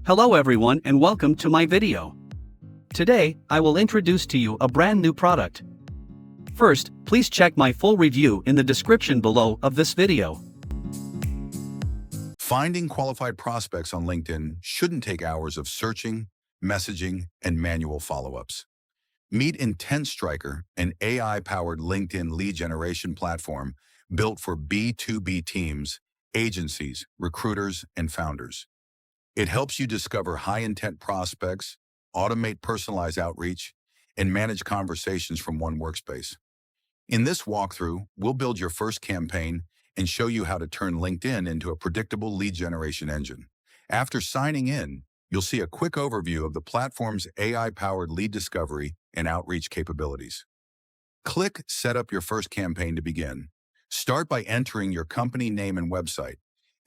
Hello everyone and welcome to my video. Today, I will introduce to you a brand new product. First, please check my full review in the description below of this video. Finding qualified prospects on LinkedIn shouldn't take hours of searching, messaging, and manual follow-ups. Meet IntentStriker, an AI-powered LinkedIn lead generation platform built for B2B teams, agencies, recruiters, and founders. It helps you discover high-intent prospects, automate personalized outreach, and manage conversations from one workspace. In this walkthrough, we'll build your first campaign and show you how to turn LinkedIn into a predictable lead generation engine. After signing in, you'll see a quick overview of the platform's AI-powered lead discovery and outreach capabilities. Click Set up your first campaign to begin. Start by entering your company name and website.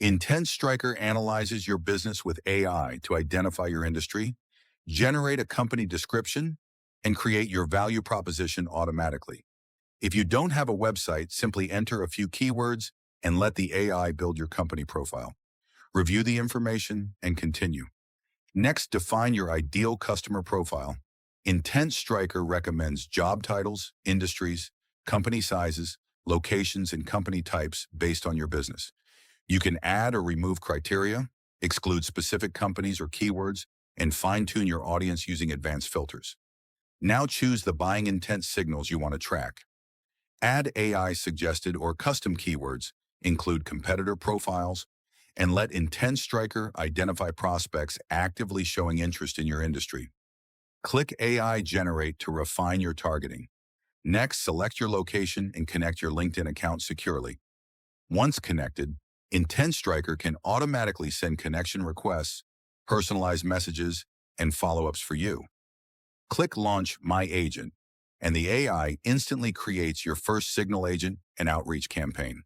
IntentStriker analyzes your business with AI to identify your industry, generate a company description, and create your value proposition automatically. If you don't have a website, simply enter a few keywords and let the AI build your company profile. Review the information and continue. Next, define your ideal customer profile. IntentStriker recommends job titles, industries, company sizes, locations, and company types based on your business. You can add or remove criteria, exclude specific companies or keywords, and fine-tune your audience using advanced filters. Now choose the buying intent signals you want to track. Add AI-suggested or custom keywords, include competitor profiles, and let IntentStriker identify prospects actively showing interest in your industry. Click AI Generate to refine your targeting. Next, select your location and connect your LinkedIn account securely. Once connected, IntentStriker can automatically send connection requests, personalized messages, and follow-ups for you. Click Launch My Agent, and the AI instantly creates your first signal agent and outreach campaign.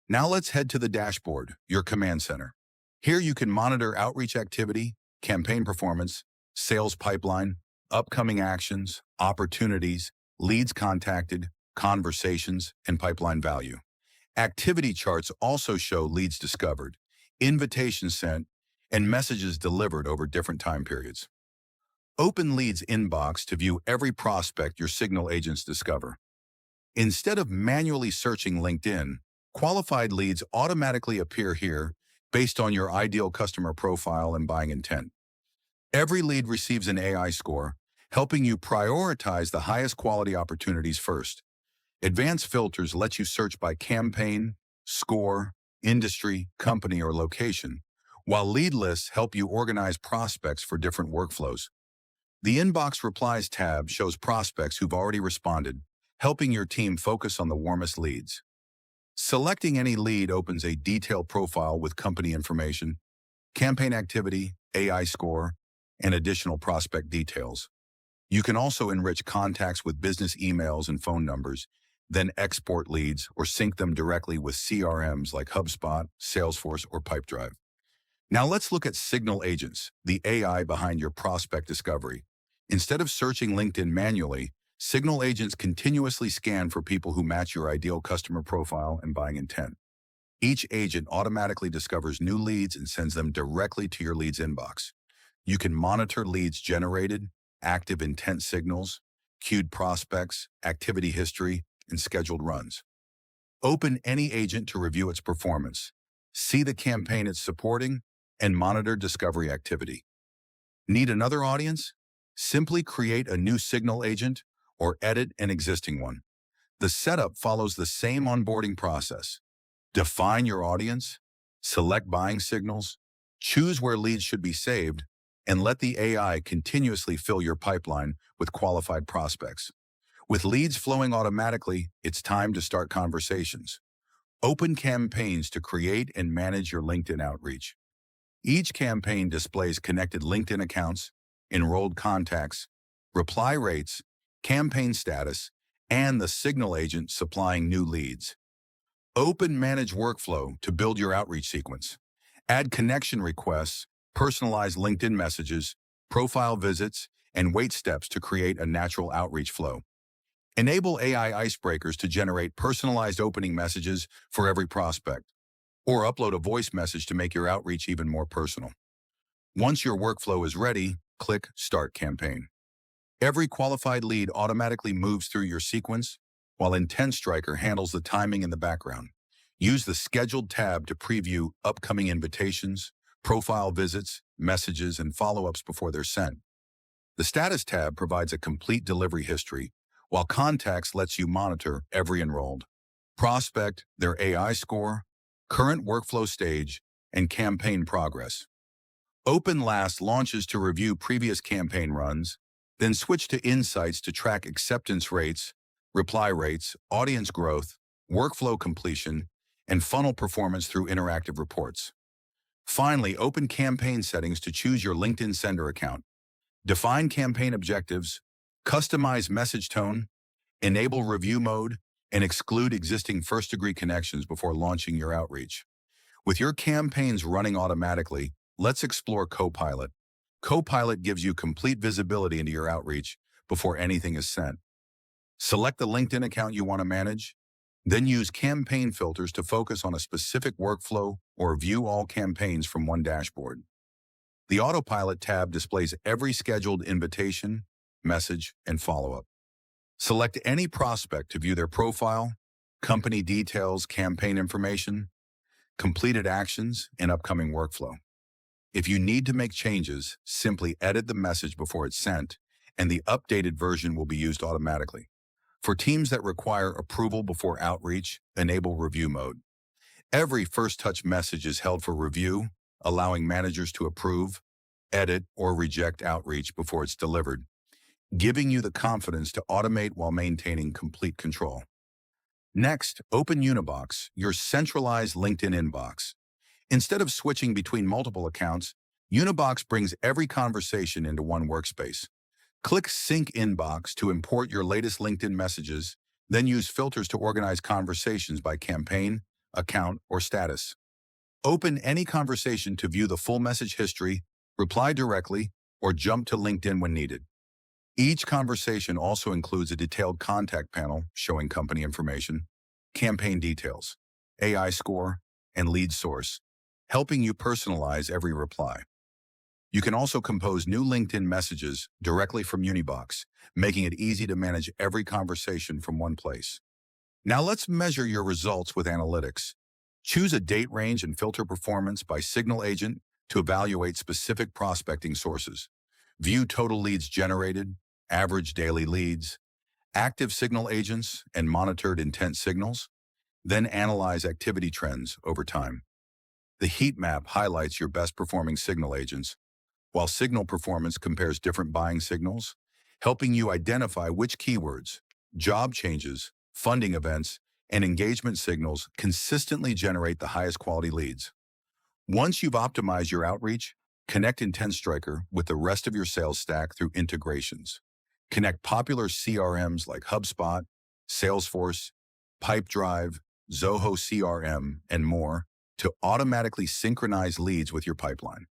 Now let's head to the dashboard, your command center. Here you can monitor outreach activity, campaign performance, sales pipeline, upcoming actions, opportunities, leads contacted, conversations, and pipeline value. Activity charts also show leads discovered, invitations sent, and messages delivered over different time periods. Open Leads Inbox to view every prospect your signal agents discover. Instead of manually searching LinkedIn, qualified leads automatically appear here based on your ideal customer profile and buying intent. Every lead receives an AI score, helping you prioritize the highest quality opportunities first. Advanced filters let you search by campaign, score, industry, company, or location, while lead lists help you organize prospects for different workflows. The Inbox Replies tab shows prospects who've already responded, helping your team focus on the warmest leads. Selecting any lead opens a detailed profile with company information, campaign activity, AI score, and additional prospect details. You can also enrich contacts with business emails and phone numbers, then export leads or sync them directly with CRMs like HubSpot, Salesforce, or Pipedrive. Now let's look at Signal Agents, the AI behind your prospect discovery. Instead of searching LinkedIn manually, Signal Agents continuously scan for people who match your ideal customer profile and buying intent. Each agent automatically discovers new leads and sends them directly to your leads inbox. You can monitor leads generated, active intent signals, queued prospects, activity history, and scheduled runs. Open any agent to review its performance, see the campaign it's supporting, and monitor discovery activity. Need another audience? Simply create a new signal agent or edit an existing one. The setup follows the same onboarding process. Define your audience, select buying signals, choose where leads should be saved, and let the AI continuously fill your pipeline with qualified prospects. With leads flowing automatically, it's time to start conversations. Open campaigns to create and manage your LinkedIn outreach. Each campaign displays connected LinkedIn accounts, enrolled contacts, reply rates, campaign status, and the signal agent supplying new leads. Open Manage Workflow to build your outreach sequence. Add connection requests, personalize LinkedIn messages, profile visits, and wait steps to create a natural outreach flow. Enable AI icebreakers to generate personalized opening messages for every prospect, or upload a voice message to make your outreach even more personal. Once your workflow is ready, click Start Campaign. Every qualified lead automatically moves through your sequence, while IntentStriker handles the timing in the background. Use the Scheduled tab to preview upcoming invitations, profile visits, messages, and follow-ups before they're sent. The Status tab provides a complete delivery history, while Contacts lets you monitor every enrolled prospect, their AI score, current workflow stage, and campaign progress. Open Last launches to review previous campaign runs, then switch to Insights to track acceptance rates, reply rates, audience growth, workflow completion, and funnel performance through interactive reports. Finally, open Campaign Settings to choose your LinkedIn sender account. Define campaign objectives, customize message tone, enable review mode, and exclude existing first-degree connections before launching your outreach. With your campaigns running automatically, let's explore Copilot. Copilot gives you complete visibility into your outreach before anything is sent. Select the LinkedIn account you want to manage, then use campaign filters to focus on a specific workflow or view all campaigns from one dashboard. The Autopilot tab displays every scheduled invitation, message, and follow-up. Select any prospect to view their profile, company details, campaign information, completed actions, and upcoming workflow. If you need to make changes, simply edit the message before it's sent, and the updated version will be used automatically. For teams that require approval before outreach, enable review mode. Every first-touch message is held for review, allowing managers to approve, edit, or reject outreach before it's delivered, giving you the confidence to automate while maintaining complete control. Next, open Unibox, your centralized LinkedIn inbox. Instead of switching between multiple accounts, Unibox brings every conversation into one workspace. Click Sync Inbox to import your latest LinkedIn messages, then use filters to organize conversations by campaign, account, or status. Open any conversation to view the full message history, reply directly, or jump to LinkedIn when needed. Each conversation also includes a detailed contact panel showing company information, campaign details, AI score, and lead source, helping you personalize every reply. You can also compose new LinkedIn messages directly from Unibox, making it easy to manage every conversation from one place. Now let's measure your results with analytics. Choose a date range and filter performance by signal agent to evaluate specific prospecting sources. View total leads generated, average daily leads, active signal agents, and monitored intent signals. Then analyze activity trends over time. The heat map highlights your best performing signal agents, while signal performance compares different buying signals, helping you identify which keywords, job changes, funding events, and engagement signals consistently generate the highest quality leads. Once you've optimized your outreach, connect IntentStriker with the rest of your sales stack through integrations. Connect popular CRMs like HubSpot, Salesforce, Pipedrive, Zoho CRM, and more to automatically synchronize leads with your pipeline.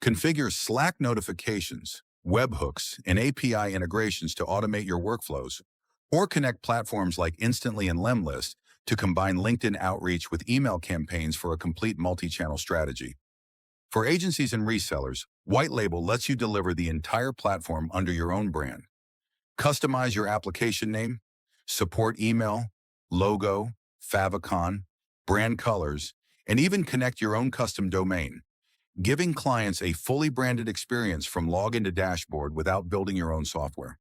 Configure Slack notifications, webhooks, and API integrations to automate your workflows, or connect platforms like Instantly and Lemlist to combine LinkedIn outreach with email campaigns for a complete multi-channel strategy. For agencies and resellers, White Label lets you deliver the entire platform under your own brand. Customize your application name, support email, logo, favicon, brand colors, and even connect your own custom domain, giving clients a fully branded experience from login to dashboard without building your own software.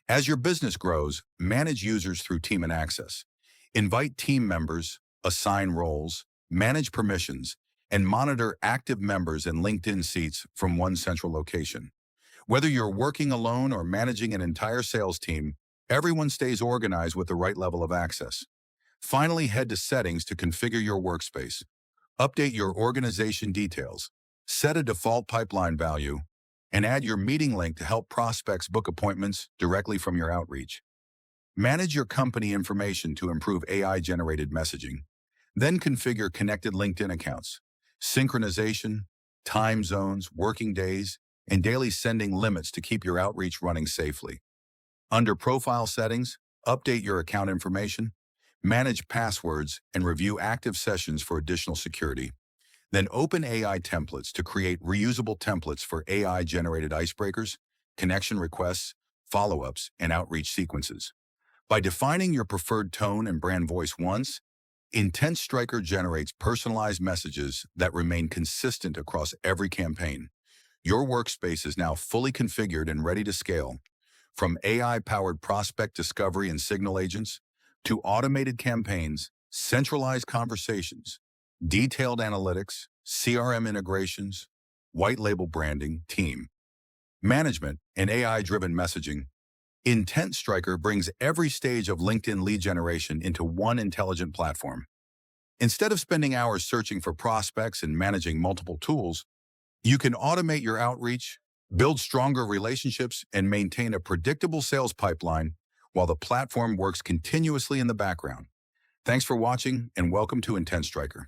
As your business grows, manage users through Team and Access. Invite team members, assign roles, manage permissions, and monitor active members and LinkedIn seats from one central location. Whether you're working alone or managing an entire sales team, everyone stays organized with the right level of access. Finally, head to Settings to configure your workspace. Update your organization details, set a default pipeline value, and add your meeting link to help prospects book appointments directly from your outreach. Manage your company information to improve AI-generated messaging. Then configure connected LinkedIn accounts, synchronization, time zones, working days, and daily sending limits to keep your outreach running safely. Under Profile Settings, update your account information, manage passwords, and review active sessions for additional security. Then open AI templates to create reusable templates for AI-generated icebreakers, connection requests, follow-ups, and outreach sequences. By defining your preferred tone and brand voice once, IntentStriker generates personalized messages that remain consistent across every campaign. Your workspace is now fully configured and ready to scale, from AI-powered prospect discovery and signal agents to automated campaigns, centralized conversations, detailed analytics, CRM integrations, white label branding, team management, and AI-driven messaging. IntentStriker brings every stage of LinkedIn lead generation into one intelligent platform. Instead of spending hours searching for prospects and managing multiple tools, you can automate your outreach, build stronger relationships, and maintain a predictable sales pipeline while the platform works continuously in the background. Thanks for watching and welcome to IntentStriker.